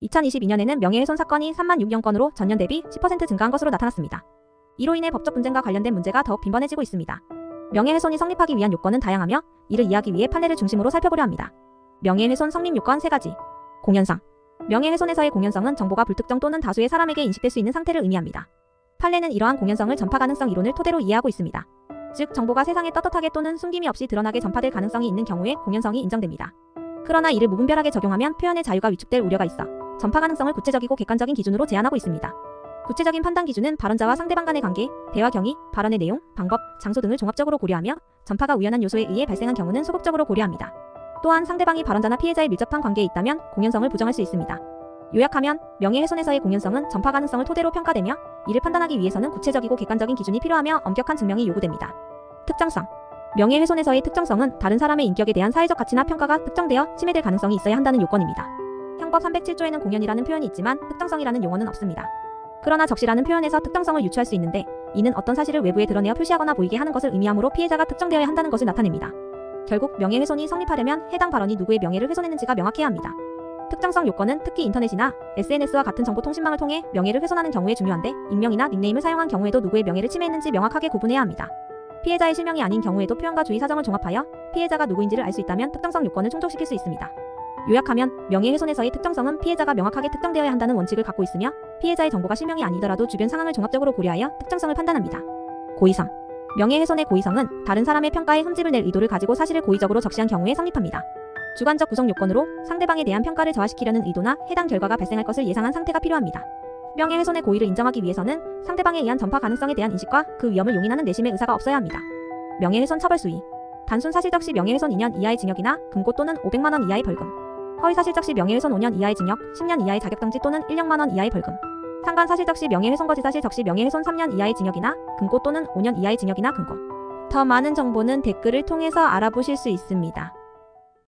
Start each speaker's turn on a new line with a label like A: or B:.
A: 2022년에는 명예훼손 사건이 36,000 건으로 전년 대비 10% 증가한 것으로 나타났습니다. 이로 인해 법적 분쟁과 관련된 문제가 더욱 빈번해지고 있습니다. 명예훼손이 성립하기 위한 요건은 다양하며 이를 이해하기 위해 판례를 중심으로 살펴보려 합니다. 명예훼손 성립 요건 3가지. 공연성. 명예훼손에서의 공연성은 정보가 불특정 또는 다수의 사람에게 인식될 수 있는 상태를 의미합니다. 판례는 이러한 공연성을 전파 가능성 이론을 토대로 이해하고 있습니다. 즉, 정보가 세상에 떳떳하게 또는 숨김이 없이 드러나게 전파될 가능성이 있는 경우에 공연성이 인정됩니다. 그러나 이를 무분별하게 적용하면 표현의 자유가 위축될 우려가 있어 전파 가능성을 구체적이고 객관적인 기준으로 제한하고 있습니다. 구체적인 판단 기준은 발언자와 상대방 간의 관계, 대화 경위, 발언의 내용, 방법, 장소 등을 종합적으로 고려하며 전파가 우연한 요소에 의해 발생한 경우는 소극적으로 고려합니다. 또한 상대방이 발언자나 피해자에 밀접한 관계에 있다면 공연성을 부정할 수 있습니다. 요약하면 명예훼손에서의 공연성은 전파 가능성을 토대로 평가되며 이를 판단하기 위해서는 구체적이고 객관적인 기준이 필요하며 엄격한 증명이 요구됩니다. 특정성. 명예훼손에서의 특정성은 다른 사람의 인격에 대한 사회적 가치나 평가가 특정되어 침해될 가능성이 있어야 한다는 요건입니다. 형법 307조에는 공연이라는 표현이 있지만 특정성이라는 용어는 없습니다. 그러나 적시라는 표현에서 특정성을 유추할 수 있는데 이는 어떤 사실을 외부에 드러내어 표시하거나 보이게 하는 것을 의미하므로 피해자가 특정되어야 한다는 것을 나타냅니다. 결국 명예훼손이 성립하려면 해당 발언이 누구의 명예를 훼손했는지가 명확해야 합니다. 특정성 요건은 특히 인터넷이나 SNS와 같은 정보통신망을 통해 명예를 훼손하는 경우에 중요한데 익명이나 닉네임을 사용한 경우에도 누구의 명예를 침해했는지 명확하게 구분해야 합니다. 피해자의 실명이 아닌 경우에도 표현과 주의 사정을 종합하여 피해자가 누구인지를 알 수 있다면 특정성 요건을 충족시킬 수 있습니다. 요약하면 명예훼손에서의 특정성은 피해자가 명확하게 특정되어야 한다는 원칙을 갖고 있으며 피해자의 정보가 실명이 아니더라도 주변 상황을 종합적으로 고려하여 특정성을 판단합니다. 고의성. 명예훼손의 고의성은 다른 사람의 평가에 흠집을 낼 의도를 가지고 사실을 고의적으로 적시한 경우에 성립합니다. 주관적 구성 요건으로 상대방에 대한 평가를 저하시키려는 의도나 해당 결과가 발생할 것을 예상한 상태가 필요합니다. 명예훼손의 고의를 인정하기 위해서는 상대방에 의한 전파 가능성에 대한 인식과 그 위험을 용인하는 내심의 의사가 없어야 합니다. 명예훼손 처벌 수위. 단순 사실적 시 명예훼손 2년 이하의 징역이나 금고 또는 500만 원 이하의 벌금. 허위 사실적 시 명예훼손 5년 이하의 징역, 10년 이하의 자격정지 또는 1억만 원 이하의 벌금. 상관 사실적 시 명예훼손 거짓사실 시 명예훼손 3년 이하의 징역이나 금고 또는 5년 이하의 징역이나 금고. 더 많은 정보는 댓글을 통해서 알아보실 수 있습니다.